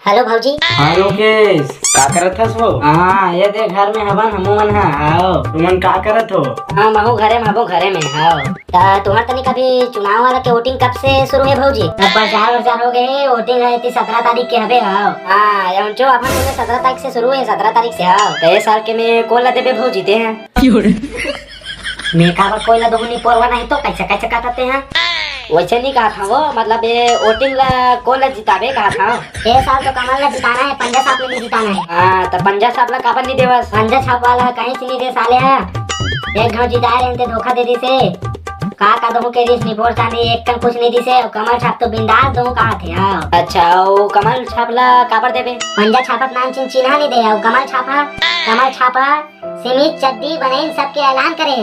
Hello भाजी। हाँ लोकेश, का करत हस हो? हाँ ये देख घर में हवन हमू मन आओ तुमन का करत हो? हाँ महू घरे में आओ। तुम्हार तनी कभी चुनाव वाला के वोटिंग कब से शुरू है भाजी? अब प्रचार हो गए, वोटिंग है 17 तारीख के हवे आओ। हाँ ये जो अपन 17 तारीख से शुरू है, 17 तारीख से आओ। तो साल के में कोला देबे भाजी दे हैं मेका पर कोयला दोगुनी पोरवा नहीं तो कैसे कैसे कहते हैं? वैसे नहीं कहा था वो, मतलब ये वोटिंग ला कोला जिताबे कहा था। ये साल तो कमल ला जिताना है, पंजा साहब ने जिताना है। हाँ तो पंजा साहब ला काबर नहीं देवस? पंजा छाप वाला कहीं से नहीं दे साले है। एक घाव जिताए रहे थे, धोखा दे दी से का दो के रिस नहीं बोलता नहीं, एक कल कुछ नहीं दी से। कमल छाप तो बिंदास दो कहा थे। हाँ अच्छा वो कमल छाप ला काबर देबे? पंजा छापत नाम चिन्हा नहीं दे। कमल छापा सीमित चड्डी बने सबके ऐलान करे।